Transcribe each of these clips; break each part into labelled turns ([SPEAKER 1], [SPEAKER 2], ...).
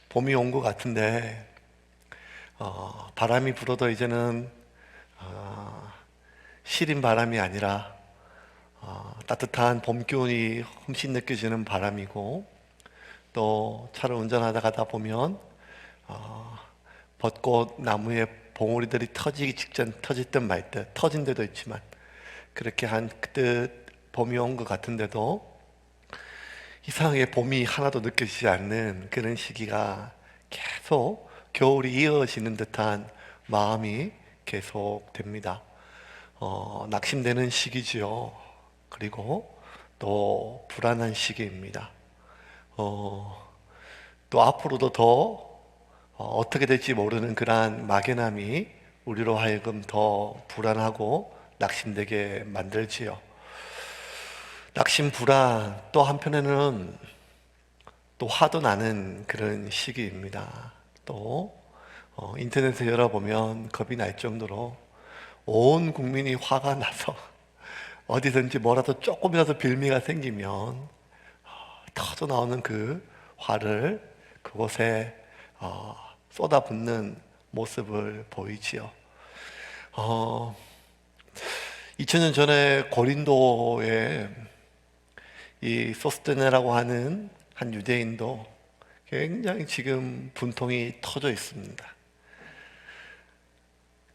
[SPEAKER 1] 봄이 온 것 같은데 바람이 불어도 이제는 시린 바람이 아니라 따뜻한 봄 기운이 흠씬 느껴지는 바람이고, 또 차를 운전하다 가다 보면 벚꽃 나무에 봉오리들이 터지기 직전 터질 듯 말 듯 터진 데도 있지만, 그렇게 한 그때 봄이 온 것 같은데도 이상하게 봄이 하나도 느껴지지 않는 그런 시기가 계속 겨울이 이어지는 듯한 마음이 계속 됩니다. 낙심되는 시기지요. 그리고 또 불안한 시기입니다. 또 앞으로도 더 어떻게 될지 모르는 그러한 막연함이 우리로 하여금 더 불안하고 낙심되게 만들지요. 낙심, 불안, 또 한편에는 또 화도 나는 그런 시기입니다. 또 인터넷에 열어보면 겁이 날 정도로 온 국민이 화가 나서 어디든지 뭐라도 조금이라도 빌미가 생기면 터져 나오는 그 화를 그곳에 쏟아붓는 모습을 보이지요. 2000년 전에 고린도에 이 소스테네라고 하는 한 유대인도 굉장히 지금 분통이 터져 있습니다.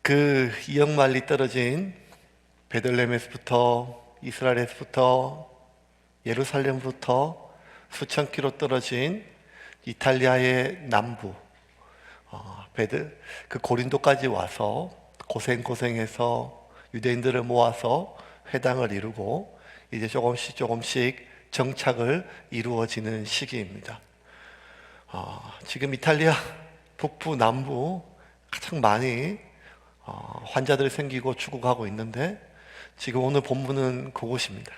[SPEAKER 1] 그 이역 멀리 떨어진 베들레헴에서부터, 이스라엘에서부터, 예루살렘부터 수천 킬로 떨어진 이탈리아의 남부 그 고린도까지 와서 고생해서 유대인들을 모아서 회당을 이루고 이제 조금씩 정착을 이루어지는 시기입니다. 지금 이탈리아 북부, 남부 가장 많이 환자들이 생기고 죽어가고 있는데, 지금 오늘 본문은 그곳입니다.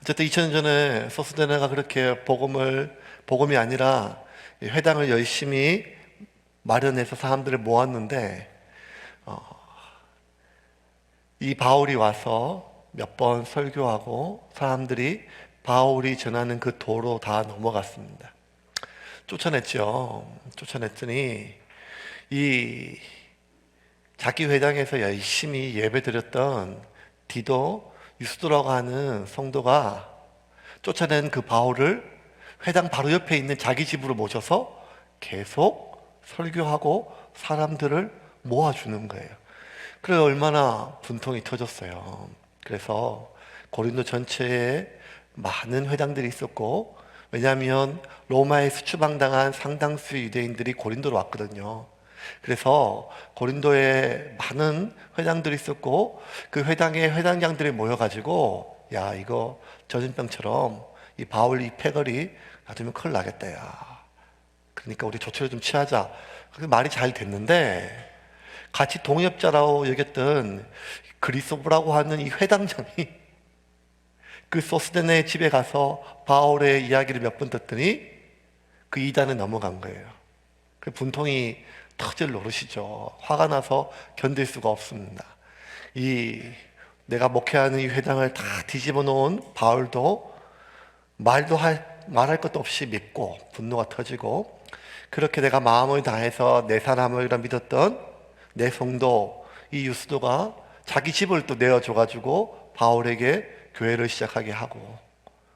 [SPEAKER 1] 어쨌든 2000년 전에 소스데네가 그렇게 복음이 아니라 회당을 열심히 마련해서 사람들을 모았는데, 이 바울이 와서 몇 번 설교하고 사람들이 바울이 전하는 그 도로 다 넘어갔습니다. 쫓아냈더니 이 자기 회당에서 열심히 예배드렸던 디도, 유스도라고 하는 성도가 쫓아낸 그 바울을 회당 바로 옆에 있는 자기 집으로 모셔서 계속 설교하고 사람들을 모아주는 거예요. 그래 얼마나 분통이 터졌어요. 그래서 고린도 전체에 많은 회당들이 있었고, 왜냐하면 로마에 수추방당한 상당수의 유대인들이 고린도로 왔거든요. 그래서 고린도에 많은 회당들이 있었고, 그 회당에 회당장들이 모여가지고, 야, 이거 전염병처럼 이 바울 이 패거리 놔두면 큰일 나겠다, 야. 그러니까 우리 조처를 좀 취하자. 그 말이 잘 됐는데, 같이 동역자라고 여겼던 그리스도라고 하는 이 회당장이 그 소스데네 집에 가서 바울의 이야기를 몇 번 듣더니 그 이단에 넘어간 거예요. 그 분통이 터질 노릇이죠. 화가 나서 견딜 수가 없습니다. 내가 목회하는 이 회당을 다 뒤집어 놓은 바울도 말할 것도 없이 믿고 분노가 터지고, 그렇게 내가 마음을 다해서 내 사람을 믿었던 내 성도 이 유스도가 자기 집을 또 내어줘가지고 바울에게 교회를 시작하게 하고,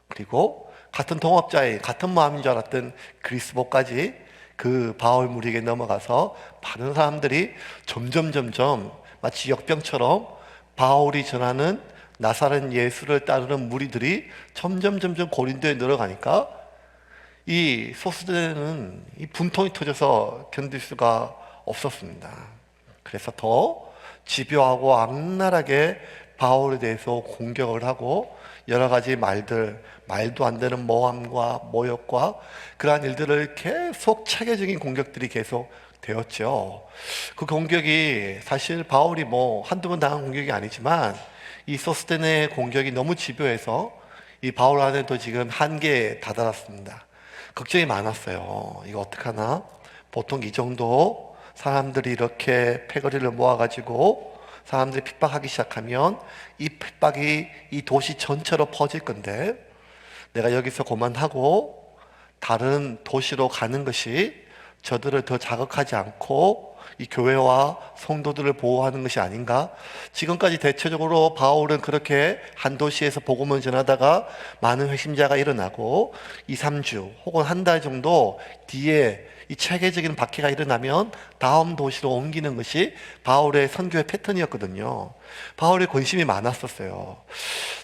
[SPEAKER 1] 그리고 같은 동업자의 같은 마음인 줄 알았던 그리스도까지 그 바울 무리에게 넘어가서 많은 사람들이 점점 마치 역병처럼 바울이 전하는 나사렛 예수를 따르는 무리들이 점점 고린도에 늘어가니까 이 소스데네는 이 분통이 터져서 견딜 수가 없었습니다. 그래서 더 집요하고 악랄하게 바울에 대해서 공격을 하고, 여러 가지 말도 안 되는 모함과 모욕과 그러한 일들을 계속 체계적인 공격들이 계속 되었죠. 그 공격이 사실 바울이 한두 번 당한 공격이 아니지만, 이 소스데네의 공격이 너무 집요해서 이 바울 안에도 지금 한계에 다다랐습니다. 걱정이 많았어요. 이거 어떡하나? 보통 이 정도 사람들이 이렇게 패거리를 모아가지고 사람들이 핍박하기 시작하면 이 핍박이 이 도시 전체로 퍼질 건데, 내가 여기서 그만하고 다른 도시로 가는 것이 저들을 더 자극하지 않고 이 교회와 성도들을 보호하는 것이 아닌가? 지금까지 대체적으로 바울은 그렇게 한 도시에서 복음을 전하다가 많은 회심자가 일어나고 2, 3주 혹은 한 달 정도 뒤에 이 체계적인 박해가 일어나면 다음 도시로 옮기는 것이 바울의 선교의 패턴이었거든요. 바울의 관심이 많았었어요.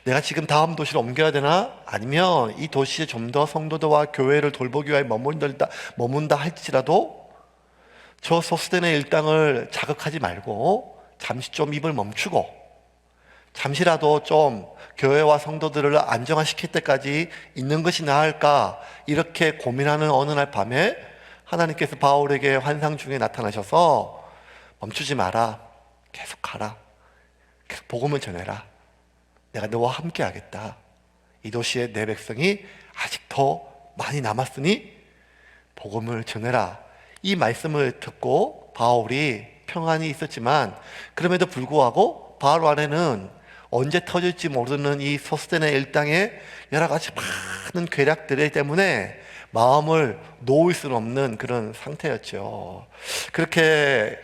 [SPEAKER 1] 내가 지금 다음 도시로 옮겨야 되나? 아니면 이 도시에 좀 더 성도들과 교회를 돌보기 위해 머문다 할지라도 저 소스데네 일당을 자극하지 말고 잠시 좀 입을 멈추고 잠시라도 좀 교회와 성도들을 안정화시킬 때까지 있는 것이 나을까, 이렇게 고민하는 어느 날 밤에 하나님께서 바울에게 환상 중에 나타나셔서 멈추지 마라, 계속 가라, 계속 복음을 전해라, 내가 너와 함께 하겠다, 이 도시에 내 백성이 아직 더 많이 남았으니 복음을 전해라, 이 말씀을 듣고 바울이 평안이 있었지만, 그럼에도 불구하고 바울 안에는 언제 터질지 모르는 이 소스데네 일당의 여러 가지 많은 괴략들 때문에 마음을 놓을 수는 없는 그런 상태였죠. 그렇게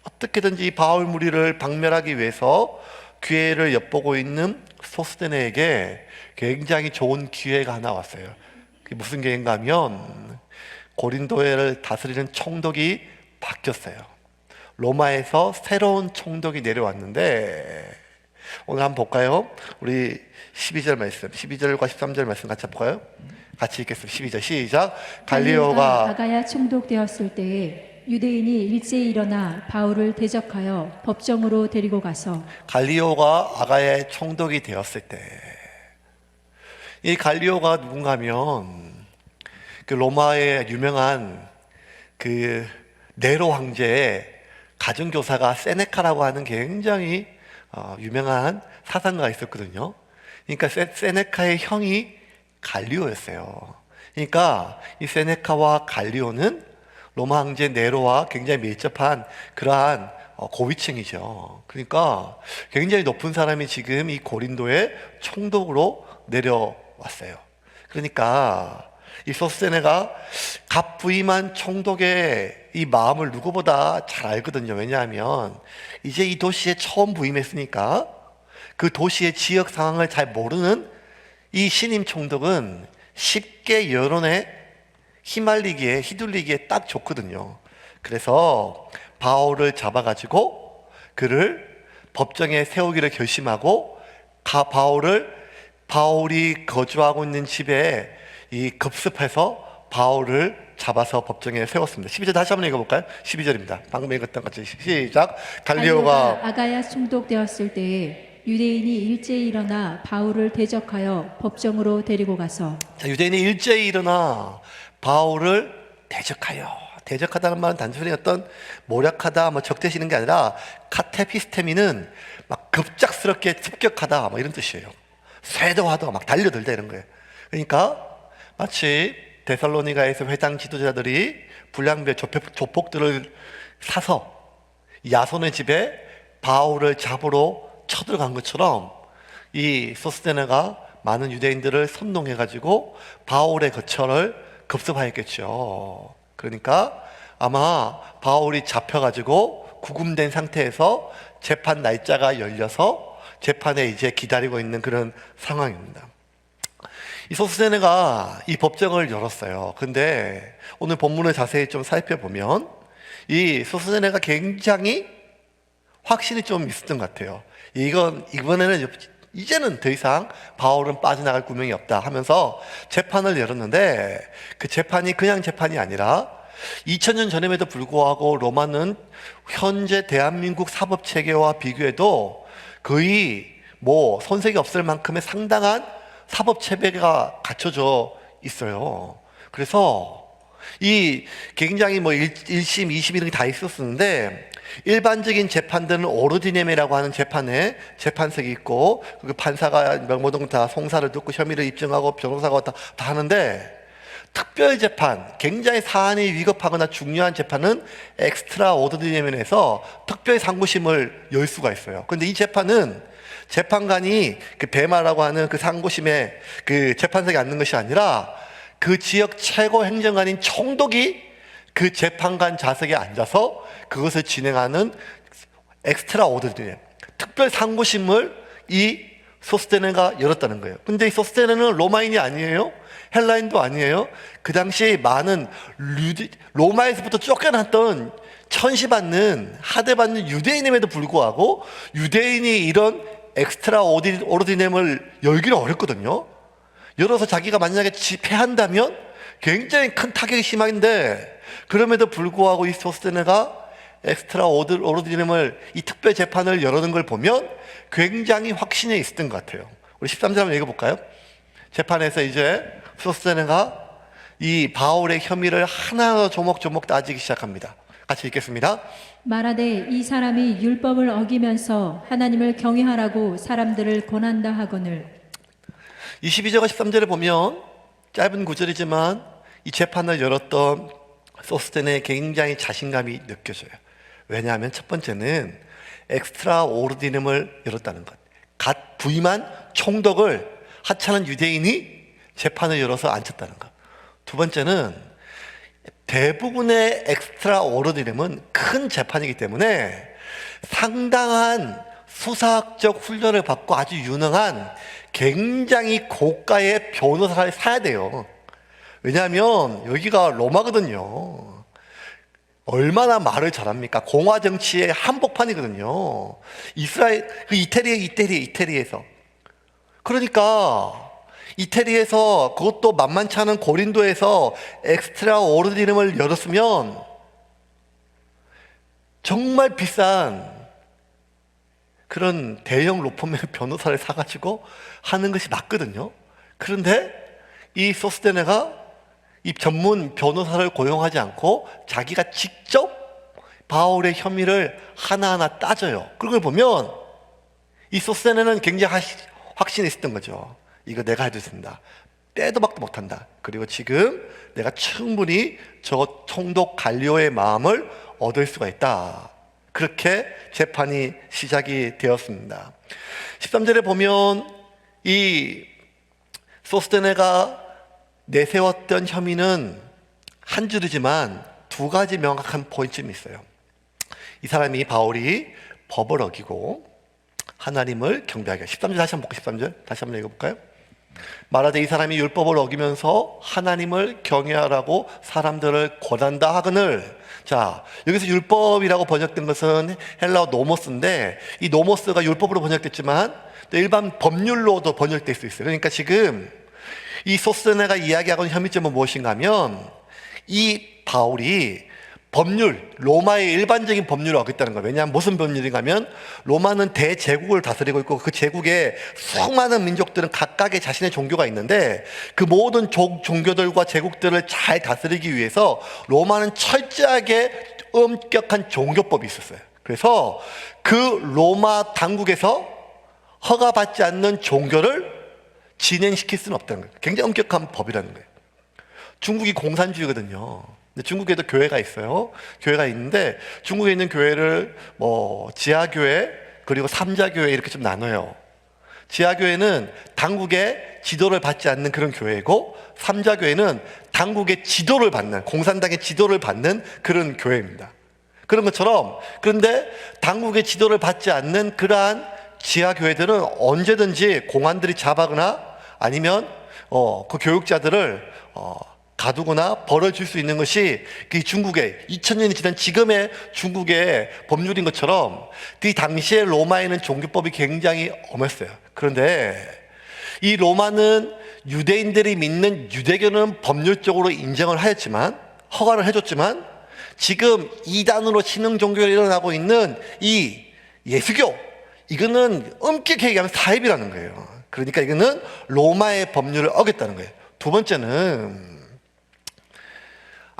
[SPEAKER 1] 어떻게든지 바울 무리를 박멸하기 위해서 기회를 엿보고 있는 소스데네에게 굉장히 좋은 기회가 하나 왔어요. 그게 무슨 기회인가 하면 고린도를 다스리는 총독이 바뀌었어요. 로마에서 새로운 총독이 내려왔는데, 오늘 한번 볼까요? 우리 12절 말씀, 12절과 13절 말씀 같이 볼까요? 같이 읽겠습니다. 12절 시작. 갈리오가
[SPEAKER 2] 아가야 총독되었을 때에 유대인이 일제히 일어나 바울을 대적하여 법정으로 데리고 가서,
[SPEAKER 1] 갈리오가 아가야의 총독이 되었을 때, 이 갈리오가 누군가 하면 그 로마의 유명한 그 네로 황제의 가정교사가 세네카라고 하는 굉장히 유명한 사상가가 있었거든요. 그러니까 세네카의 형이 갈리오였어요. 그러니까 이 세네카와 갈리오는 로마 황제 네로와 굉장히 밀접한 그러한 고위층이죠. 그러니까 굉장히 높은 사람이 지금 이 고린도의 총독으로 내려왔어요. 그러니까 이 소스데네가 갓 부임한 총독의 이 마음을 누구보다 잘 알거든요. 왜냐하면 이제 이 도시에 처음 부임했으니까 그 도시의 지역 상황을 잘 모르는 이 신임 총독은 쉽게 여론에 휘둘리기에 딱 좋거든요. 그래서 바울을 잡아가지고 그를 법정에 세우기를 결심하고 바울이 거주하고 있는 집에 이 급습해서 바울을 잡아서 법정에 세웠습니다. 12절 다시 한번 읽어볼까요? 12절입니다. 방금 읽었던 것 같이 시작. 갈리오가
[SPEAKER 2] 아가야 총독되었을 때에 유대인이 일제히 일어나 바울을 대적하여 법정으로 데리고 가서,
[SPEAKER 1] 자, 유대인이 일제히 일어나 바울을 대적하다는 말은 단순히 어떤 모략하다, 적대시는 게 아니라 카테피스테미는 막 급작스럽게 습격하다, 이런 뜻이에요. 쇄도하다, 달려들다 이런 거예요. 그러니까 마치 데살로니가에서 회당 지도자들이 불량배 조폭들을 사서 야손의 집에 바울을 잡으러 쳐들어간 것처럼 이 소스데네가 많은 유대인들을 선동해가지고 바울의 거처를 급습하였겠죠. 그러니까 아마 바울이 잡혀가지고 구금된 상태에서 재판 날짜가 열려서 재판에 이제 기다리고 있는 그런 상황입니다. 이 소스데네가 이 법정을 열었어요. 근데 오늘 본문을 자세히 좀 살펴보면 이 소스데네가 굉장히 확신이 좀 있었던 것 같아요. 이번에는 이제는 더 이상 바울은 빠져나갈 구멍이 없다 하면서 재판을 열었는데, 그 재판이 그냥 재판이 아니라 2000년 전임에도 불구하고 로마는 현재 대한민국 사법 체계와 비교해도 거의 손색이 없을 만큼의 상당한 사법 체계가 갖춰져 있어요. 그래서 이 굉장히 1심, 2심 이런 게 다 있었는데, 일반적인 재판들은 오르디넴이라고 하는 재판석이 있고, 그 판사가 모든 다 송사를 듣고 혐의를 입증하고 변호사가 다 하는데, 특별 재판, 굉장히 사안이 위급하거나 중요한 재판은 엑스트라 오르디넴에서 특별 상고심을 열 수가 있어요. 그런데 이 재판은 재판관이 그 베마라고 하는 그 상고심에 그 재판석에 앉는 것이 아니라 그 지역 최고 행정관인 총독이 그 재판관 좌석에 앉아서 그것을 진행하는 엑스트라 오더디너리, 특별 상고심을 이 소스테네가 열었다는 거예요. 근데 이 소스테네는 로마인이 아니에요. 헬라인도 아니에요. 그 당시 많은 로마에서부터 쫓겨났던 천시받는 하대받는 유대인임에도 불구하고 유대인이 이런 엑스트라 오르디넴을 열기는 어렵거든요. 열어서 자기가 만약에 패한다면 굉장히 큰 타격이 심한데, 그럼에도 불구하고 이 소스테네가 엑스트라 오르디넴을, 이 특별 재판을 열어놓은 걸 보면 굉장히 확신에 있었던 것 같아요. 우리 13절 한번 읽어볼까요? 재판에서 이제 소스테네가 이 바울의 혐의를 하나하나 조목조목 따지기 시작합니다. 같이 읽겠습니다.
[SPEAKER 2] 말하되 이 사람이 율법을 어기면서 하나님을 경외하라고 사람들을 권한다 하거늘.
[SPEAKER 1] 22절과 13절에 보면 짧은 구절이지만 이 재판을 열었던 소스테네의 굉장히 자신감이 느껴져요. 왜냐하면 첫 번째는 엑스트라 오르디넴을 열었다는 것. 갓 부임한 총독을 하찮은 유대인이 재판을 열어서 앉혔다는 것. 두 번째는 대부분의 엑스트라 오르디넴은 큰 재판이기 때문에 상당한 수사학적 훈련을 받고 아주 유능한 굉장히 고가의 변호사를 사야 돼요. 왜냐하면 여기가 로마거든요. 얼마나 말을 잘합니까? 공화 정치의 한복판이거든요. 이태리에서. 그러니까 이태리에서, 그것도 만만치 않은 고린도에서 엑스트라 오르디넴을 열었으면 정말 비싼 그런 대형 로펌의 변호사를 사가지고 하는 것이 맞거든요. 그런데 이 소스테네가 이 전문 변호사를 고용하지 않고 자기가 직접 바울의 혐의를 하나하나 따져요. 그걸 보면 이 소스테네는 굉장히 확신이 있었던 거죠. 이거 내가 해도 된다. 빼도 박도 못한다. 그리고 지금 내가 충분히 저 총독 갈리오의 마음을 얻을 수가 있다. 그렇게 재판이 시작이 되었습니다. 13절에 보면 이 소스테네가 내세웠던 혐의는 한 줄이지만 두 가지 명확한 포인트가 있어요. 이 사람이, 바울이 법을 어기고 하나님을 경배하게. 13절 다시 한번 볼까요? 13절 다시 한번 읽어볼까요? 말하되 이 사람이 율법을 어기면서 하나님을 경외하라고 사람들을 권한다 하거늘. 자, 여기서 율법이라고 번역된 것은 헬라어 노모스인데, 이 노모스가 율법으로 번역됐지만 또 일반 법률로도 번역될 수 있어요. 그러니까 지금 이 소스테네가 이야기하고 있는 혐의점은 무엇인가 하면, 이 바울이 법률, 로마의 일반적인 법률을 어겼다는 거예요. 왜냐하면 무슨 법률인가 하면, 로마는 대제국을 다스리고 있고 그 제국에 수많은 민족들은 각각의 자신의 종교가 있는데, 그 모든 종교들과 제국들을 잘 다스리기 위해서 로마는 철저하게 엄격한 종교법이 있었어요. 그래서 그 로마 당국에서 허가받지 않는 종교를 진행시킬 수는 없다는 거예요. 굉장히 엄격한 법이라는 거예요. 중국이 공산주의거든요. 근데 중국에도 교회가 있어요. 교회가 있는데 중국에 있는 교회를 지하교회 그리고 삼자교회 이렇게 좀 나눠요. 지하교회는 당국의 지도를 받지 않는 그런 교회이고, 삼자교회는 당국의 지도를 받는, 공산당의 지도를 받는 그런 교회입니다. 그런 것처럼, 그런데 당국의 지도를 받지 않는 그러한 지하교회들은 언제든지 공안들이 잡아거나 아니면 그 교육자들을 가두거나 벌을 줄 수 있는 것이 그 중국의 2000년이 지난 지금의 중국의 법률인 것처럼, 그 당시에 로마에는 종교법이 굉장히 엄했어요. 그런데 이 로마는 유대인들이 믿는 유대교는 법률적으로 인정을 하였지만, 허가를 해줬지만, 지금 이단으로 신흥 종교가 일어나고 있는 이 예수교, 이거는 엄격하게 얘기하면 사입이라는 거예요. 그러니까 이거는 로마의 법률을 어겼다는 거예요. 두 번째는,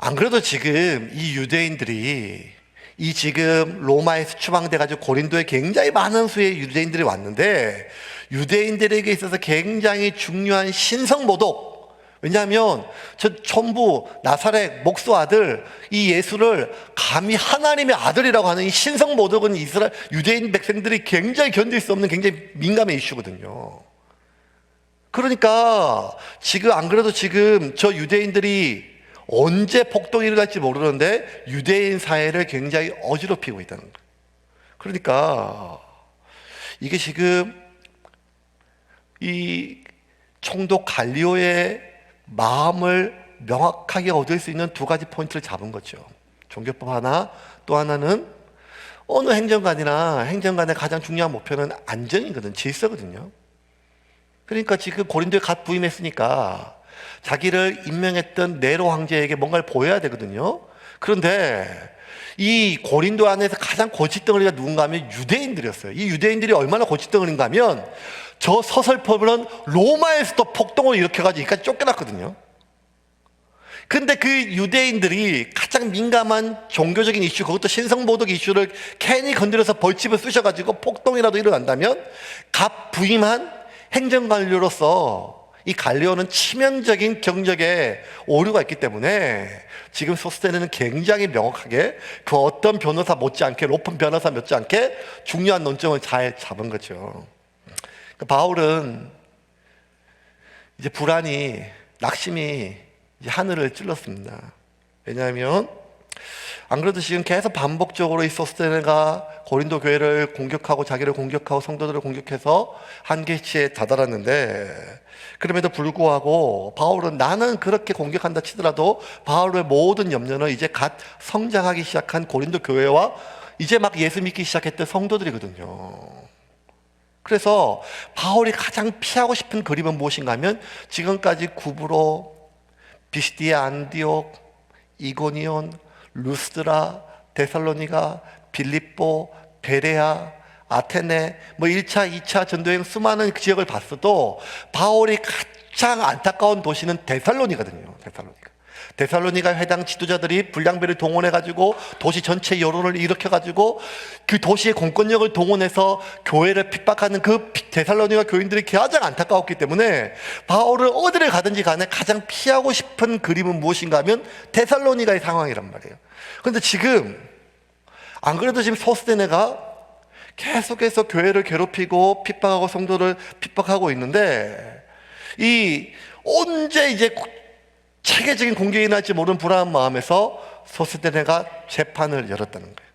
[SPEAKER 1] 안 그래도 지금 이 유대인들이 이 지금 로마에서 추방돼가지고 고린도에 굉장히 많은 수의 유대인들이 왔는데, 유대인들에게 있어서 굉장히 중요한 신성모독, 왜냐하면 저 전부 나사렛 목수 아들 이 예수를 감히 하나님의 아들이라고 하는 이 신성모독은 이스라엘 유대인 백성들이 굉장히 견딜 수 없는 굉장히 민감한 이슈거든요. 그러니까 지금 안 그래도 지금 저 유대인들이 언제 폭동이 일어날지 모르는데 유대인 사회를 굉장히 어지럽히고 있다는 거예요. 그러니까 이게 지금 이 총독 갈리오의 마음을 명확하게 얻을 수 있는 두 가지 포인트를 잡은 거죠. 종교법 하나, 또 하나는 어느 행정관이나 행정관의 가장 중요한 목표는 안정이거든, 질서거든요. 그러니까 지금 고린도에 갓 부임했으니까 자기를 임명했던 네로 황제에게 뭔가를 보여야 되거든요. 그런데 이 고린도 안에서 가장 고칫덩어리가 누군가 하면 유대인들이었어요. 이 유대인들이 얼마나 고칫덩어리인가 하면 저 서슬퍼블은 로마에서도 폭동을 일으켜가지고 여기까지 쫓겨났거든요. 근데 그 유대인들이 가장 민감한 종교적인 이슈, 그것도 신성모독 이슈를 괜히 건드려서 벌집을 쑤셔가지고 폭동이라도 일어난다면 갓 부임한 행정관료로서 이 갈리오는 치명적인 경적에 오류가 있기 때문에 지금 소스테네는 굉장히 명확하게 그 어떤 변호사 못지않게, 높은 변호사 못지않게 중요한 논점을 잘 잡은 거죠. 바울은 이제 불안이, 낙심이 이제 하늘을 찔렀습니다. 왜냐하면 안 그래도 지금 계속 반복적으로 이 소스테네가 고린도 교회를 공격하고 자기를 공격하고 성도들을 공격해서 한계치에 다다랐는데, 그럼에도 불구하고 바울은 나는 그렇게 공격한다 치더라도 바울의 모든 염려는 이제 갓 성장하기 시작한 고린도 교회와 이제 막 예수 믿기 시작했던 성도들이거든요. 그래서 바울이 가장 피하고 싶은 그림은 무엇인가 하면 지금까지 구브로, 비시디아, 안디옥, 이고니온, 루스드라, 데살로니가, 빌립보, 베레아, 아테네, 1차, 2차 전도여행 수많은 지역을 봤어도 바울이 가장 안타까운 도시는 데살로니거든요. 데살로니가 회당 지도자들이 불량배를 동원해가지고 도시 전체 여론을 일으켜가지고 그 도시의 공권력을 동원해서 교회를 핍박하는 그 데살로니가 교인들이 가장 안타까웠기 때문에 바울은 어디를 가든지 간에 가장 피하고 싶은 그림은 무엇인가 하면 데살로니가의 상황이란 말이에요. 그런데 지금 안 그래도 지금 소스테네가 계속해서 교회를 괴롭히고 핍박하고 성도를 핍박하고 있는데 이 언제 이제 체계적인 공격이 날지 모르는 불안한 마음에서 소스테네가 재판을 열었다는 거예요.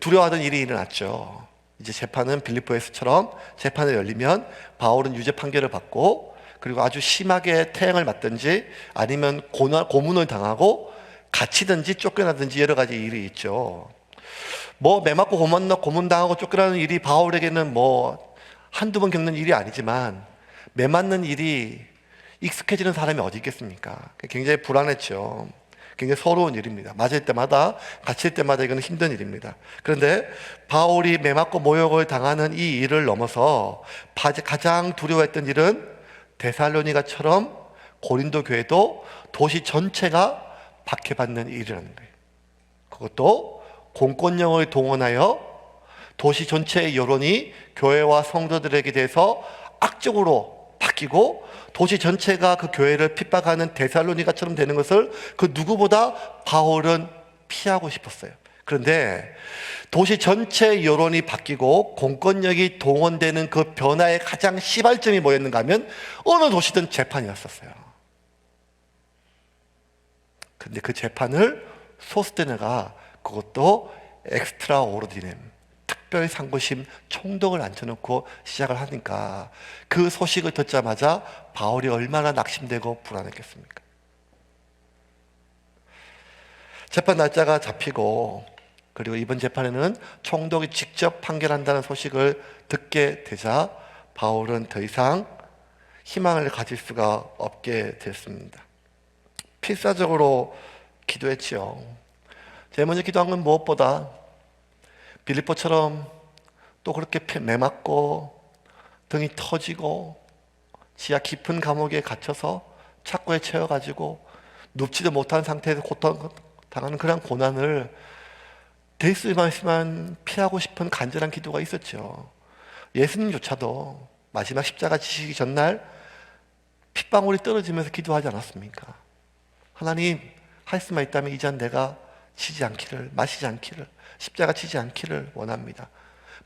[SPEAKER 1] 두려워하던 일이 일어났죠. 이제 재판은 빌립보에서처럼 재판이 열리면 바울은 유죄 판결을 받고 그리고 아주 심하게 태형을 맞든지 아니면 고문을 당하고 갇히든지 쫓겨나든지 여러 가지 일이 있죠. 매 맞고 고문당하고 쫓겨나는 일이 바울에게는 한두 번 겪는 일이 아니지만 매 맞는 일이 익숙해지는 사람이 어디 있겠습니까? 굉장히 불안했죠. 굉장히 서러운 일입니다. 맞을 때마다, 갇힐 때마다 이거는 힘든 일입니다. 그런데 바울이 매 맞고 모욕을 당하는 이 일을 넘어서 가장 두려워했던 일은 데살로니가처럼 고린도 교회도 도시 전체가 박해받는 일이라는 거예요. 그것도 공권력을 동원하여 도시 전체의 여론이 교회와 성도들에게 대해서 악적으로 바뀌고 도시 전체가 그 교회를 핍박하는 데살로니가처럼 되는 것을 그 누구보다 바울은 피하고 싶었어요. 그런데 도시 전체의 여론이 바뀌고 공권력이 동원되는 그 변화의 가장 시발점이 뭐였는가 하면 어느 도시든 재판이었었어요. 근데 그 재판을 소스테네가 그것도 엑스트라 오르디넴, 특별 상고심 총독을 앉혀놓고 시작을 하니까 그 소식을 듣자마자 바울이 얼마나 낙심되고 불안했겠습니까? 재판 날짜가 잡히고 그리고 이번 재판에는 총독이 직접 판결한다는 소식을 듣게 되자 바울은 더 이상 희망을 가질 수가 없게 됐습니다. 필사적으로 기도했지요. 제일 먼저 기도한 건 무엇보다 빌립보처럼 또 그렇게 매맞고 등이 터지고 지하 깊은 감옥에 갇혀서 착고에 채워가지고 눕지도 못한 상태에서 고통당하는 그런 고난을 될 수만 있으면 피하고 싶은 간절한 기도가 있었죠. 예수님조차도 마지막 십자가 지시기 전날 핏방울이 떨어지면서 기도하지 않았습니까? 하나님, 할 수만 있다면 이 잔 내가 치지 않기를, 마시지 않기를, 십자가 치지 않기를 원합니다.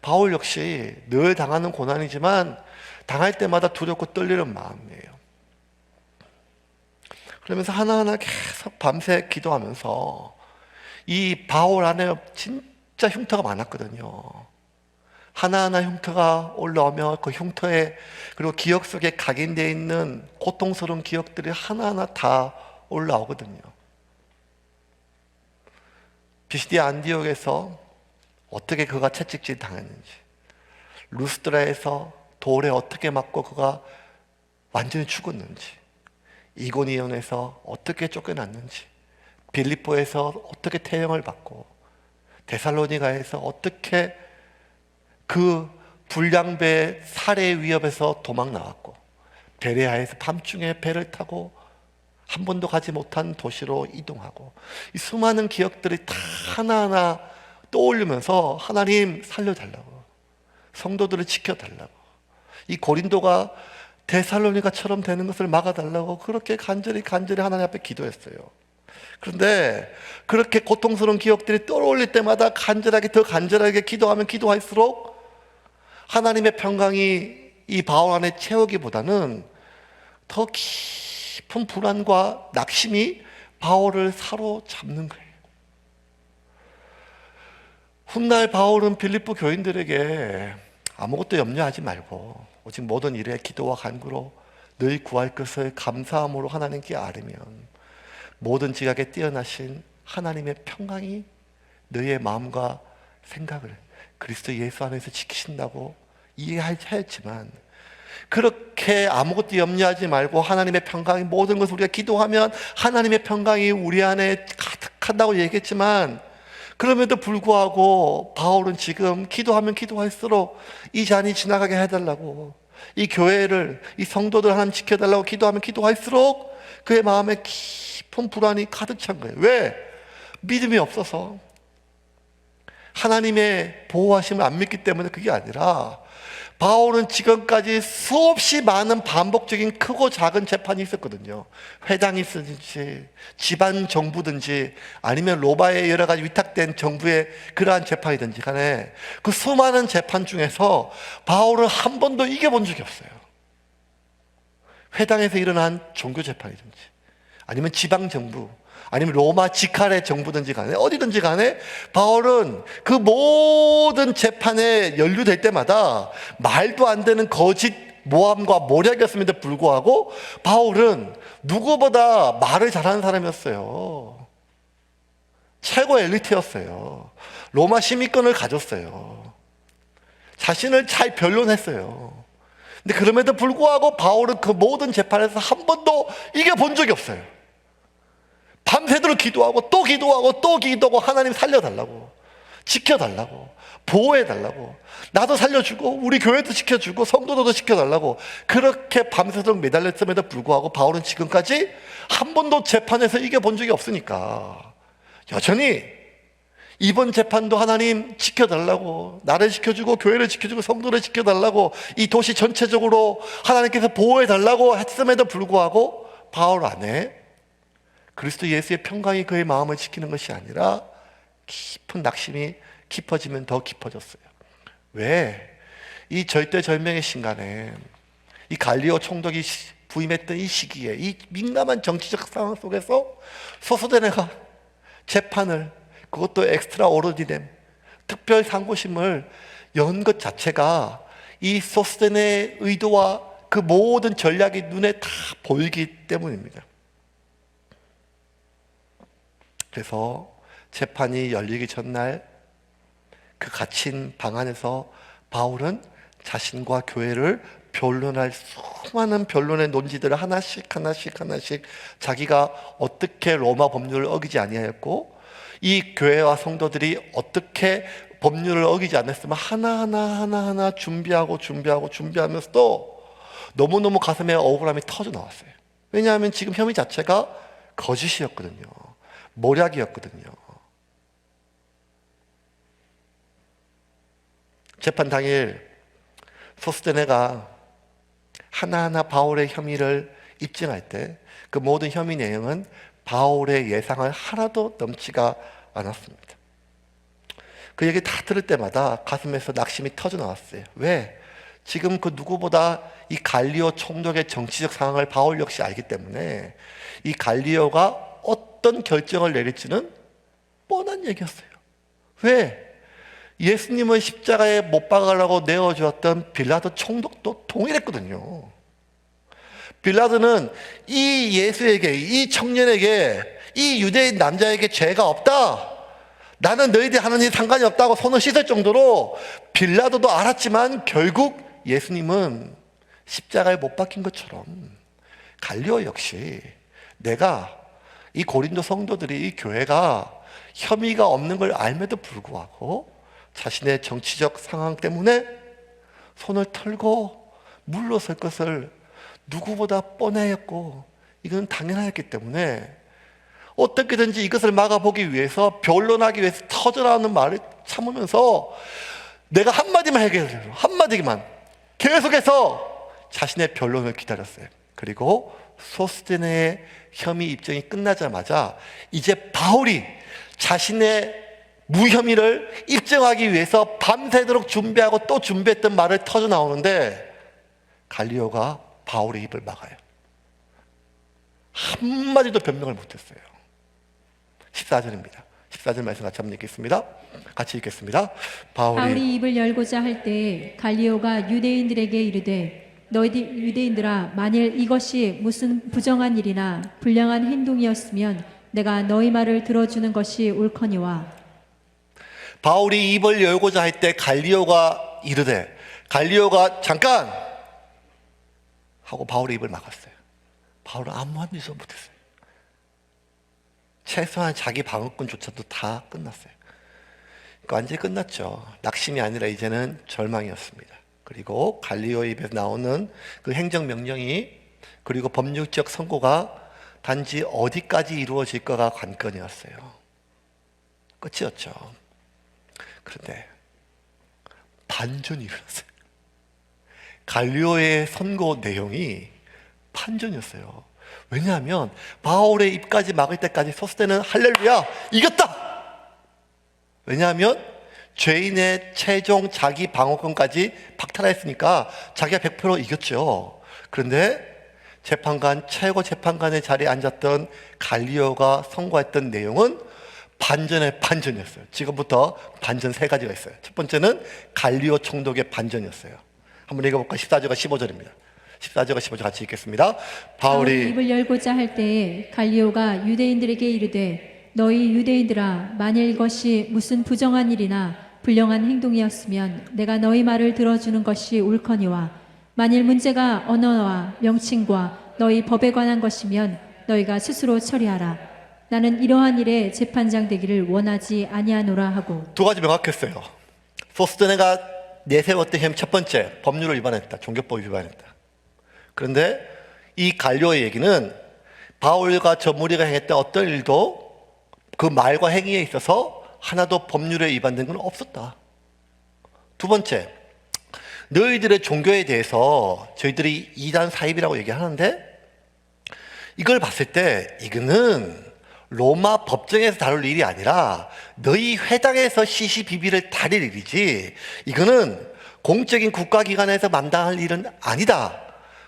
[SPEAKER 1] 바울 역시 늘 당하는 고난이지만 당할 때마다 두렵고 떨리는 마음이에요. 그러면서 하나하나 계속 밤새 기도하면서 이 바울 안에 진짜 흉터가 많았거든요. 하나하나 흉터가 올라오며 그 흉터에 그리고 기억 속에 각인되어 있는 고통스러운 기억들이 하나하나 다 올라오거든요. 비시디아 안디옥에서 어떻게 그가 채찍질 당했는지, 루스드라에서 돌에 어떻게 맞고 그가 완전히 죽었는지, 이고니온에서 어떻게 쫓겨났는지, 빌립보에서 어떻게 태형을 받고, 데살로니가에서 어떻게 그 불량배 살해 위협에서 도망 나왔고, 베레아에서 밤중에 배를 타고 한 번도 가지 못한 도시로 이동하고, 이 수많은 기억들이 다 하나하나 떠올리면서 하나님 살려달라고, 성도들을 지켜달라고, 이 고린도가 데살로니가처럼 되는 것을 막아달라고 그렇게 간절히 하나님 앞에 기도했어요. 그런데 그렇게 고통스러운 기억들이 떠올릴 때마다 더 간절하게 기도하면 기도할수록 하나님의 평강이 이 바울 안에 채우기보다는 더 깊은 불안과 낙심이 바울을 사로잡는 거예요. 훗날 바울은 빌립보 교인들에게 아무것도 염려하지 말고 오직 모든 일에 기도와 간구로 너희 구할 것을 감사함으로 하나님께 아뢰면 모든 지각에 뛰어나신 하나님의 평강이 너희의 마음과 생각을 그리스도 예수 안에서 지키신다고 이해하였지만, 그렇게 아무것도 염려하지 말고 하나님의 평강이 모든 것을 우리가 기도하면 하나님의 평강이 우리 안에 가득한다고 얘기했지만, 그럼에도 불구하고 바울은 지금 기도하면 기도할수록 이 잔이 지나가게 해달라고, 이 교회를, 이 성도들 하나님 지켜달라고 기도하면 기도할수록 그의 마음에 깊은 불안이 가득 찬 거예요. 왜? 믿음이 없어서, 하나님의 보호하심을 안 믿기 때문에 그게 아니라, 바울은 지금까지 수없이 많은 반복적인 크고 작은 재판이 있었거든요. 회당이 있든지 지방 정부든지 아니면 로마의 여러 가지 위탁된 정부의 그러한 재판이든지 간에 그 수많은 재판 중에서 바울은 한 번도 이겨본 적이 없어요. 회당에서 일어난 종교 재판이든지 아니면 지방 정부 아니면 로마 지칼의 정부든지 간에 어디든지 간에 바울은 그 모든 재판에 연루될 때마다 말도 안 되는 거짓 모함과 모략이었음에도 불구하고 바울은 누구보다 말을 잘하는 사람이었어요. 최고 엘리트였어요. 로마 시민권을 가졌어요. 자신을 잘 변론했어요. 근데 그럼에도 불구하고 바울은 그 모든 재판에서 한 번도 이겨본 적이 없어요. 밤새도록 기도하고 또 기도하고 또 기도하고 하나님 살려달라고, 지켜달라고, 보호해달라고, 나도 살려주고 우리 교회도 지켜주고 성도들도 지켜달라고 그렇게 밤새도록 매달렸음에도 불구하고 바울은 지금까지 한 번도 재판에서 이겨본 적이 없으니까 여전히 이번 재판도 하나님 지켜달라고, 나를 지켜주고 교회를 지켜주고 성도를 지켜달라고, 이 도시 전체적으로 하나님께서 보호해달라고 했음에도 불구하고 바울 안에 그리스도 예수의 평강이 그의 마음을 지키는 것이 아니라 깊은 낙심이 깊어지면 더 깊어졌어요. 왜? 이 절대절명의 순간에 이 갈리오 총독이 부임했던 이 시기에 이 민감한 정치적 상황 속에서 소스데네가 재판을, 그것도 엑스트라 오르디넴 특별 상고심을 연 것 자체가 이 소스데네의 의도와 그 모든 전략이 눈에 다 보이기 때문입니다. 그래서 재판이 열리기 전날 그 갇힌 방 안에서 바울은 자신과 교회를 변론할 수많은 변론의 논지들을 하나씩 자기가 어떻게 로마 법률을 어기지 아니하였고 이 교회와 성도들이 어떻게 법률을 어기지 않았으면 하나하나 준비하면서도 너무너무 가슴에 억울함이 터져 나왔어요. 왜냐하면 지금 혐의 자체가 거짓이었거든요. 모략이었거든요. 재판 당일 소스데네가 하나하나 바울의 혐의를 입증할 때 그 모든 혐의 내용은 바울의 예상을 하나도 넘지가 않았습니다. 그 얘기 다 들을 때마다 가슴에서 낙심이 터져 나왔어요. 왜? 지금 그 누구보다 이 갈리오 총독의 정치적 상황을 바울 역시 알기 때문에 이 갈리오가 어떤 결정을 내릴지는 뻔한 얘기였어요. 왜? 예수님을 십자가에 못 박으라고 내어주었던 빌라도 총독도 동일했거든요. 빌라도는 이 예수에게, 이 청년에게, 이 유대인 남자에게 죄가 없다, 나는 너희들이 하는 일 상관이 없다고 손을 씻을 정도로 빌라도도 알았지만 결국 예수님은 십자가에 못 박힌 것처럼 갈리오 역시 내가 이 고린도 성도들이 이 교회가 혐의가 없는 걸 알면도 불구하고 자신의 정치적 상황 때문에 손을 털고 물러설 것을 누구보다 뻔했고 이건 당연하였기 때문에 어떻게든지 이것을 막아보기 위해서 변론하기 위해서 터져나오는 말을 참으면서 내가 한마디만 해결해요. 한마디만 계속해서 자신의 변론을 기다렸어요. 그리고 소스테네의 혐의 입증이 끝나자마자 이제 바울이 자신의 무혐의를 입증하기 위해서 밤새도록 준비하고 또 준비했던 말을 터져 나오는데 갈리오가 바울의 입을 막아요. 한마디도 변명을 못했어요. 14절입니다. 14절 말씀 같이 한번 읽겠습니다. 같이 읽겠습니다.
[SPEAKER 2] 바울이 입을 열고자 할 때 갈리오가 유대인들에게 이르되 너희들 유대인들아, 만일 이것이 무슨 부정한 일이나 불량한 행동이었으면 내가 너희 말을 들어주는 것이 옳거니와.
[SPEAKER 1] 바울이 입을 열고자 할 때 갈리오가 이르되, 갈리오가 잠깐 하고 바울의 입을 막았어요. 바울은 아무 말도 못했어요. 최소한 자기 방어권조차도 다 끝났어요. 완전히 끝났죠. 낙심이 아니라 이제는 절망이었습니다. 그리고 갈리오의 입에서 나오는 그 행정명령이, 그리고 법률적 선고가 단지 어디까지 이루어질까가 관건이었어요. 끝이었죠. 그런데 반전이 일어났어요. 갈리오의 선고 내용이 반전이었어요. 왜냐하면 바울의 입까지 막을 때까지 소스테는 할렐루야 이겼다. 왜냐하면 죄인의 최종 자기 방어권까지 박탈했으니까 자기가 100% 이겼죠. 그런데 재판관, 최고 재판관의 자리에 앉았던 갈리오가 선고했던 내용은 반전의 반전이었어요. 지금부터 반전 3가지가 있어요. 첫 번째는 갈리오 총독의 반전이었어요. 한번 읽어볼까? 14절과 15절입니다. 14절과 15절 같이 읽겠습니다.
[SPEAKER 2] 바울이 입을 열고자 할 때에 갈리오가 유대인들에게 이르되 너희 유대인들아, 만일 이것이 무슨 부정한 일이나 불량한 행동이었으면 내가 너희 말을 들어주는 것이 옳거니와, 만일 문제가 언어와 명칭과 너희 법에 관한 것이면 너희가 스스로 처리하라. 나는 이러한 일에 재판장 되기를 원하지 아니하노라 하고. 2가지
[SPEAKER 1] 명확했어요. 소스테네가 내세웠던 혐의 첫 번째, 법률을 위반했다. 종교법을 위반했다. 그런데 이 갈리오의 얘기는 바울과 저 무리가 행했던 어떤 일도 그 말과 행위에 있어서 하나도 법률에 위반된 건 없었다. 2번째, 너희들의 종교에 대해서 저희들이 이단 사입이라고 얘기하는데 이걸 봤을 때 이거는 로마 법정에서 다룰 일이 아니라 너희 회당에서 시시비비를 다릴 일이지 이거는 공적인 국가기관에서 만당할 일은 아니다.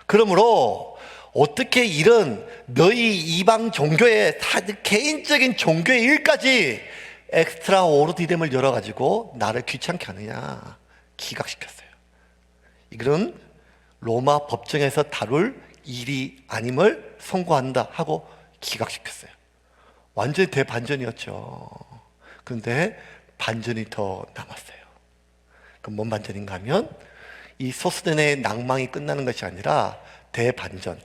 [SPEAKER 1] 그러므로 어떻게 이런 너희 이방 종교의 개인적인 종교의 일까지 엑스트라 오르디즘을 열어가지고 나를 귀찮게 하느냐 기각시켰어요. 이거는 로마 법정에서 다룰 일이 아님을 선고한다 하고 기각시켰어요. 완전히 대반전이었죠. 그런데 반전이 더 남았어요. 그럼 뭔 반전인가 하면 이 소스테네의 낭망이 끝나는 것이 아니라 대반전.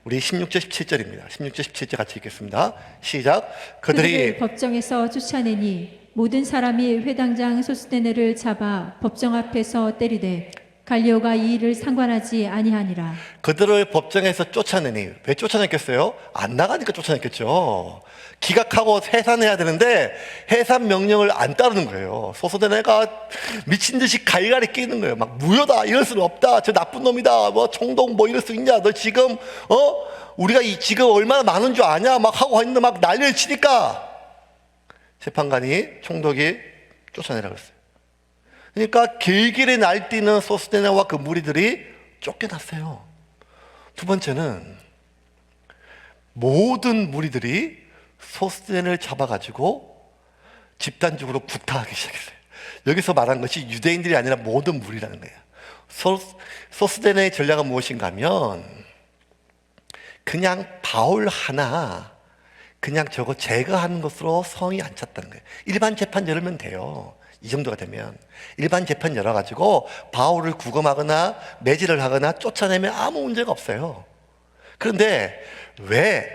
[SPEAKER 1] 우리 16절 17절입니다. 16절 17절 같이 읽겠습니다. 시작.
[SPEAKER 2] 그들을 법정에서 쫓아내니 모든 사람이 회당장 소스테네를 잡아 법정 앞에서 때리되 갈리오가 이 일을 상관하지 아니하니라.
[SPEAKER 1] 그들을 법정에서 쫓아내니, 왜 쫓아냈겠어요? 안 나가니까 쫓아냈겠죠. 기각하고 해산해야 되는데 해산 명령을 안 따르는 거예요. 소스테네가 미친 듯이 갈갈이 끼는 거예요. 막 무효다, 이럴 수는 없다, 저 나쁜 놈이다, 뭐 총독 뭐 이럴 수 있냐, 너 지금 우리가 지금 얼마나 많은 줄 아냐 막 하고 있는데 막 난리를 치니까 재판관이, 총독이 쫓아내라 그랬어요. 그러니까 길길이 날뛰는 소스데네와 그 무리들이 쫓겨났어요. 두 번째는 모든 무리들이 소스데네를 잡아가지고 집단적으로 구타하기 시작했어요. 여기서 말한 것이 유대인들이 아니라 모든 무리라는 거예요. 소스데네의 전략은 무엇인가 하면 그냥 바울 하나 그냥 저거 제거하는 것으로 성이 안 찼다는 거예요. 일반 재판 열면 돼요. 이 정도가 되면 일반 재판 열어가지고 바울을 구금하거나 매질을 하거나 쫓아내면 아무 문제가 없어요. 그런데 왜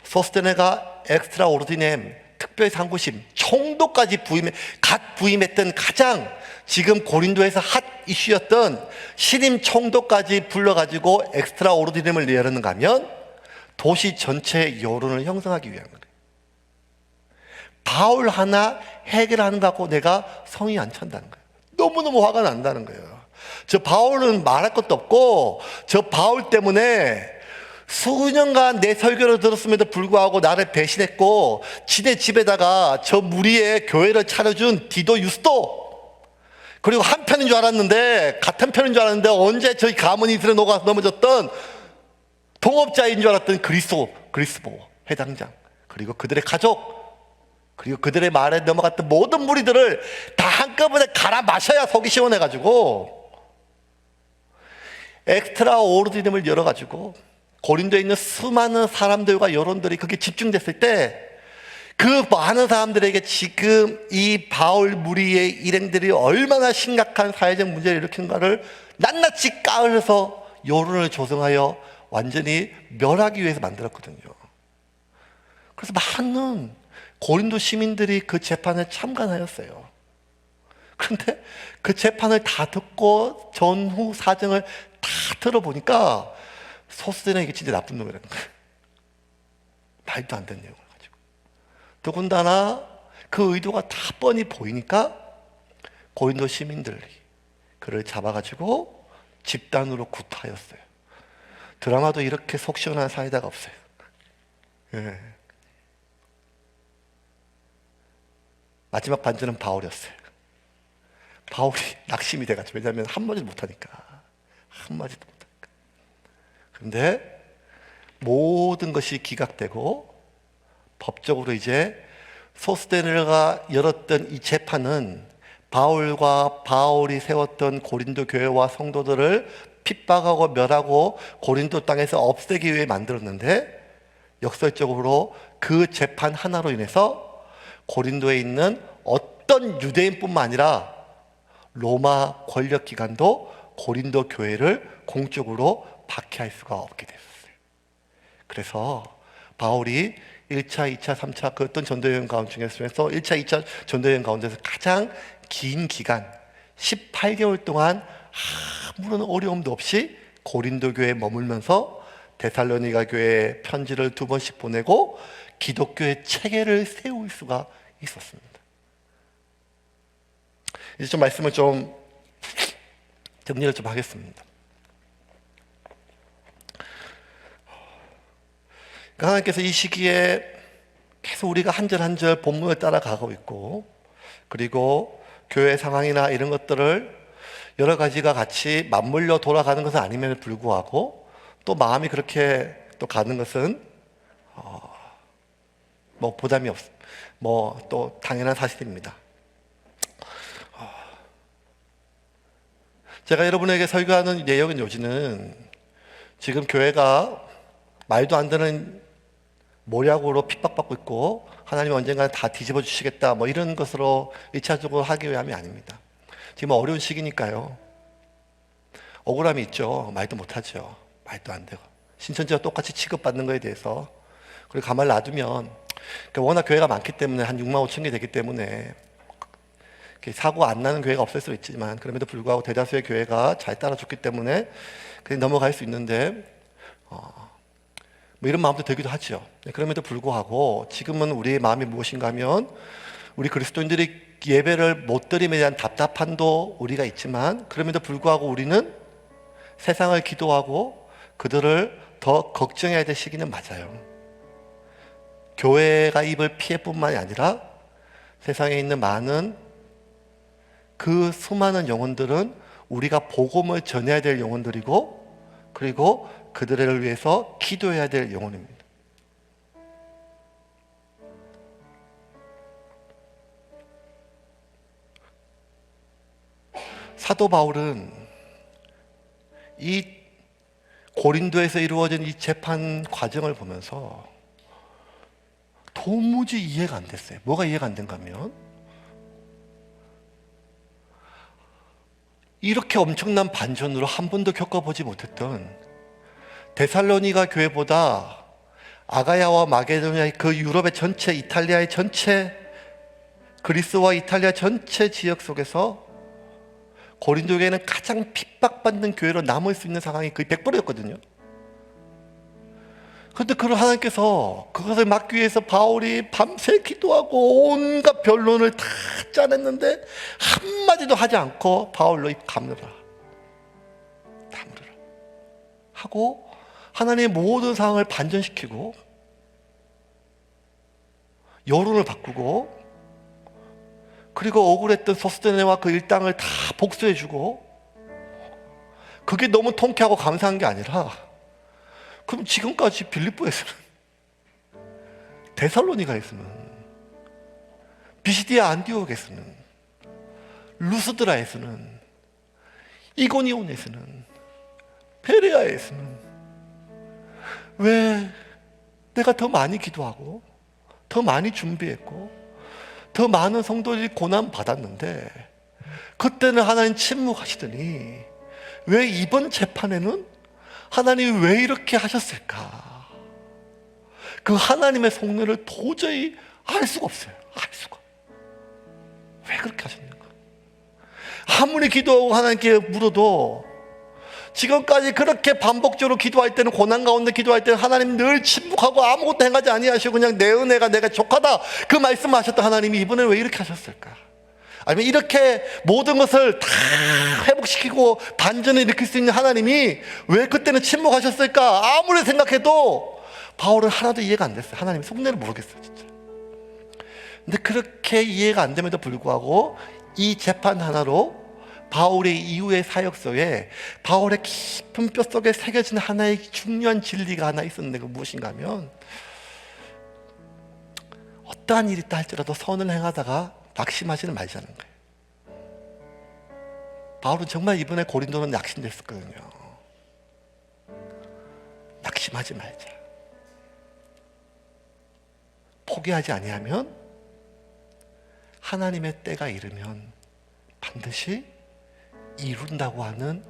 [SPEAKER 1] 소스데네가 엑스트라 오르디넴 특별 상고심 총독까지 부임했던 가장 지금 고린도에서 핫 이슈였던 신임 총독까지 불러가지고 엑스트라 오르디넴을 내렸는가 하면 도시 전체의 여론을 형성하기 위한 거예요. 바울 하나 해결하는 거 갖고 내가 성이 안 찬다는 거예요. 너무너무 화가 난다는 거예요. 저 바울은 말할 것도 없고 저 바울 때문에 수년간 내 설교를 들었음에도 불구하고 나를 배신했고 지네 집에다가 저 무리의 교회를 차려준 디도 유스도, 그리고 한 편인 줄 알았는데 같은 편인 줄 알았는데 언제 저희 가문 이슬에 녹아서 넘어졌던 동업자인 줄 알았던 그리스보 회당장, 그리고 그들의 가족, 그리고 그들의 말에 넘어갔던 모든 무리들을 다 한꺼번에 갈아 마셔야 속이 시원해가지고 엑스트라 오르디즘을 열어가지고 고린도에 있는 수많은 사람들과 여론들이 그게 집중됐을 때 그 많은 사람들에게 지금 이 바울 무리의 일행들이 얼마나 심각한 사회적 문제를 일으키는가를 낱낱이 까흘려서 여론을 조성하여 완전히 멸하기 위해서 만들었거든요. 그래서 많은 고린도 시민들이 그 재판에 참관하였어요. 그런데 그 재판을 다 듣고 전후 사정을 다 들어보니까 소스데네 이게 진짜 나쁜 놈이라는 거예요. 말도 안 되는 내용을 가지고. 더군다나 그 의도가 다 뻔히 보이니까 고린도 시민들이 그를 잡아가지고 집단으로 구타하였어요. 드라마도 이렇게 속 시원한 사이다가 없어요. 예. 마지막 반전은 바울이었어요. 바울이 낙심이 돼가지고, 왜냐하면 한마디도 못하니까. 한마디도 못하니까. 그런데 모든 것이 기각되고 법적으로 이제 소스데네가 열었던 이 재판은 바울과 바울이 세웠던 고린도 교회와 성도들을 핍박하고 멸하고 고린도 땅에서 없애기 위해 만들었는데, 역설적으로 그 재판 하나로 인해서 고린도에 있는 어떤 유대인뿐만 아니라 로마 권력기관도 고린도 교회를 공적으로 박해할 수가 없게 됐어요. 그래서 바울이 1차, 2차, 3차 그 어떤 전도여행 가운데 중에서 1차, 2차 전도여행 가운데서 가장 긴 기간 18개월 동안 아무런 어려움도 없이 고린도 교회에 머물면서 데살로니가 교회에 편지를 2번씩 보내고 기독교의 체계를 세울 수가 있었습니다. 이제 좀 말씀을 좀 정리를 좀 하겠습니다. 하나님께서 이 시기에 계속 우리가 한 절 한 절 본문을 따라가고 있고, 그리고 교회 상황이나 이런 것들을 여러 가지가 같이 맞물려 돌아가는 것은 아님에도 불구하고 또 마음이 그렇게 또 가는 것은 뭐 부담이 뭐 또 당연한 사실입니다. 제가 여러분에게 설교하는 내용의 요지는 지금 교회가 말도 안 되는 모략으로 핍박받고 있고 하나님 언젠가 다 뒤집어 주시겠다 뭐 이런 것으로 1차적으로 하기 위함이 아닙니다. 지금 어려운 시기니까요. 억울함이 있죠. 말도 못하죠. 말도 안 되고 신천지와 똑같이 취급받는 거에 대해서. 그리고 가만히 놔두면 워낙 교회가 많기 때문에 한 6만 5천 개 되기 때문에 사고가 안 나는 교회가 없을 수 있지만, 그럼에도 불구하고 대다수의 교회가 잘 따라줬기 때문에 그냥 넘어갈 수 있는데 뭐 이런 마음도 들기도 하죠. 그럼에도 불구하고 지금은 우리의 마음이 무엇인가 하면 우리 그리스도인들이 예배를 못 드림에 대한 답답함도 우리가 있지만, 그럼에도 불구하고 우리는 세상을 기도하고 그들을 더 걱정해야 될 시기는 맞아요. 교회가 입을 피해뿐만이 아니라 세상에 있는 많은 그 수많은 영혼들은 우리가 복음을 전해야 될 영혼들이고, 그리고 그들을 위해서 기도해야 될 영혼입니다. 사도 바울은 이 고린도에서 이루어진 이 재판 과정을 보면서 도무지 이해가 안 됐어요. 뭐가 이해가 안 된가 하면, 이렇게 엄청난 반전으로 한 번도 겪어보지 못했던 데살로니가 교회보다 아가야와 마게도니아, 그 유럽의 전체, 이탈리아의 전체, 그리스와 이탈리아 전체 지역 속에서 고린도 교회는 가장 핍박받는 교회로 남을 수 있는 상황이 거의 100%였거든요. 그런데 그걸 하나님께서 그것을 막기 위해서 바울이 밤새 기도하고 온갖 변론을 다 짜냈는데 한마디도 하지 않고 바울로 입 다물어라 하고 하나님의 모든 상황을 반전시키고 여론을 바꾸고, 그리고 억울했던 소스데네와 그 일당을 다 복수해주고, 그게 너무 통쾌하고 감사한 게 아니라, 그럼 지금까지 빌립보에서는, 데살로니가에서는, 비시디아 안디옥에서는, 루스드라에서는, 이고니온에서는, 베레아에서는 왜 내가 더 많이 기도하고 더 많이 준비했고 더 많은 성도들이 고난 받았는데 그때는 하나님 침묵하시더니 왜 이번 재판에는 하나님이 왜 이렇게 하셨을까? 그 하나님의 속내를 도저히 알 수가 없어요. 알 수가. 왜 그렇게 하셨는가? 아무리 기도하고 하나님께 물어도, 지금까지 그렇게 반복적으로 기도할 때는, 고난 가운데 기도할 때는 하나님 늘 침묵하고 아무것도 행하지 아니하시고 그냥 내 은혜가 내가 족하다, 그 말씀하셨던 하나님이 이번에 왜 이렇게 하셨을까? 아니면 이렇게 모든 것을 다 회복시키고 반전을 일으킬 수 있는 하나님이 왜 그때는 침묵하셨을까? 아무리 생각해도 바울은 하나도 이해가 안 됐어요. 하나님의 속내를 모르겠어요, 진짜. 근데 그렇게 이해가 안 됨에도 불구하고 이 재판 하나로 바울의 이후의 사역서에 바울의 깊은 뼛속에 새겨진 하나의 중요한 진리가 하나 있었는데, 그 무엇인가 하면, 어떠한 일이 있다 할지라도 선을 행하다가 낙심하지는 말자는 거예요. 바울은 정말 이번에 고린도는 낙심됐었거든요. 낙심하지 말자. 포기하지 아니하면 하나님의 때가 이르면 반드시 이룬다고 하는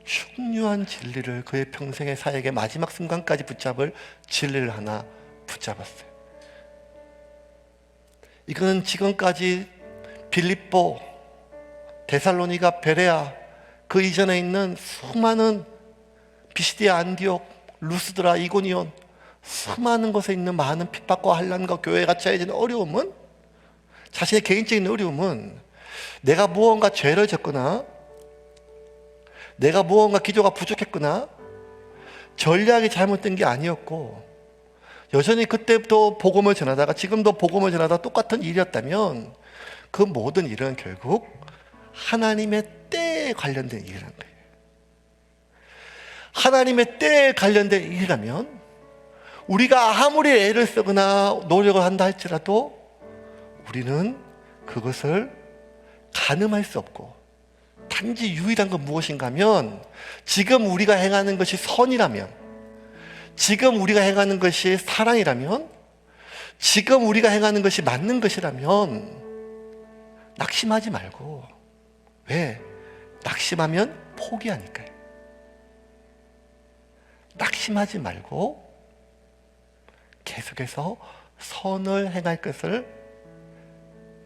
[SPEAKER 1] 중요한 진리를, 그의 평생의 사역의 마지막 순간까지 붙잡을 진리를 하나 붙잡았어요. 이거는 지금까지 빌립보, 데살로니가, 베레아, 그 이전에 있는 수많은 비시디아, 안디옥, 루스드라, 이고니온, 수많은 곳에 있는 많은 핍박과 환난과 교회가 처해진 어려움은, 자신의 개인적인 어려움은 내가 무언가 죄를 졌거나 내가 무언가 기도가 부족했거나 전략이 잘못된 게 아니었고, 여전히 그때부터 복음을 전하다가 지금도 복음을 전하다가 똑같은 일이었다면 그 모든 일은 결국 하나님의 때에 관련된 일이라는 거예요. 하나님의 때에 관련된 일이라면 우리가 아무리 애를 쓰거나 노력을 한다 할지라도 우리는 그것을 가늠할 수 없고, 단지 유일한 건 무엇인가 하면, 지금 우리가 행하는 것이 선이라면, 지금 우리가 행하는 것이 사랑이라면, 지금 우리가 행하는 것이 맞는 것이라면 낙심하지 말고, 왜? 낙심하면 포기하니까요. 낙심하지 말고 계속해서 선을 행할 것을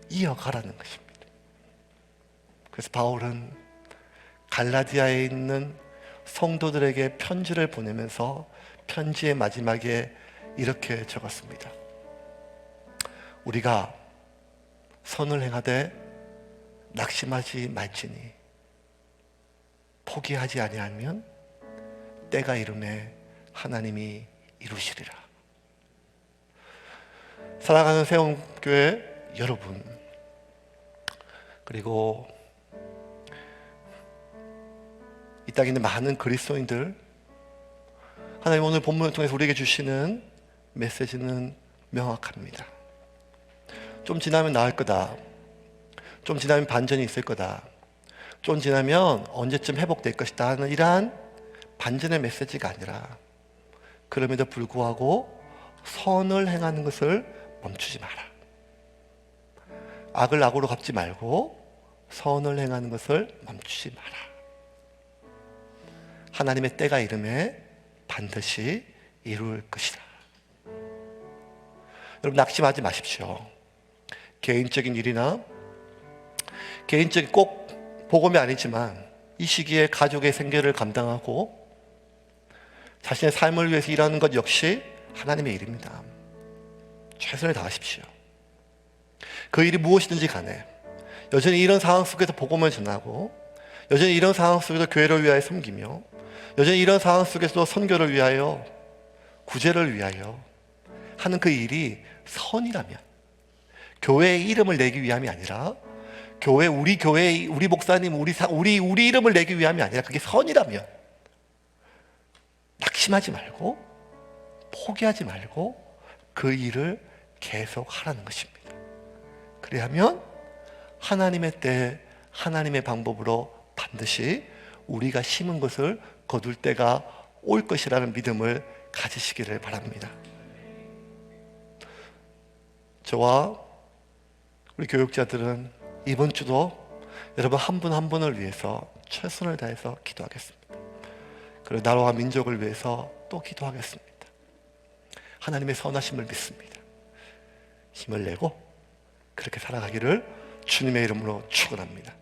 [SPEAKER 1] 이어가라는 것입니다. 그래서 바울은 갈라디아에 있는 성도들에게 편지를 보내면서 편지의 마지막에 이렇게 적었습니다. 우리가 선을 행하되 낙심하지 말지니 포기하지 아니하면 때가 이름에 하나님이 이루시리라. 사랑하는 세움교회 여러분, 그리고 이 땅에 있는 많은 그리스도인들, 하나님 오늘 본문을 통해서 우리에게 주시는 메시지는 명확합니다. 좀 지나면 나을 거다. 좀 지나면 반전이 있을 거다. 좀 지나면 언제쯤 회복될 것이다 하는 이러한 반전의 메시지가 아니라, 그럼에도 불구하고 선을 행하는 것을 멈추지 마라. 악을 악으로 갚지 말고 선을 행하는 것을 멈추지 마라. 하나님의 때가 이름에 반드시 이룰 것이다. 여러분, 낙심하지 마십시오. 개인적인 일이나 개인적인 꼭 복음이 아니지만 이 시기에 가족의 생계를 감당하고 자신의 삶을 위해서 일하는 것 역시 하나님의 일입니다. 최선을 다하십시오. 그 일이 무엇이든지 간에 여전히 이런 상황 속에서 복음을 전하고, 여전히 이런 상황 속에서 교회를 위하여 섬기며, 여전히 이런 상황 속에서 선교를 위하여, 구제를 위하여 하는 그 일이 선이라면, 교회의 이름을 내기 위함이 아니라, 우리 교회, 우리 목사님, 우리 이름을 내기 위함이 아니라 그게 선이라면 낙심하지 말고, 포기하지 말고 그 일을 계속 하라는 것입니다. 그리하면 하나님의 때, 하나님의 방법으로 반드시 우리가 심은 것을 거둘 때가 올 것이라는 믿음을 가지시기를 바랍니다. 저와 우리 교육자들은 이번 주도 여러분 한 분 한 분을 위해서 최선을 다해서 기도하겠습니다. 그리고 나라와 민족을 위해서 또 기도하겠습니다. 하나님의 선하심을 믿습니다. 힘을 내고 그렇게 살아가기를 주님의 이름으로 축원합니다.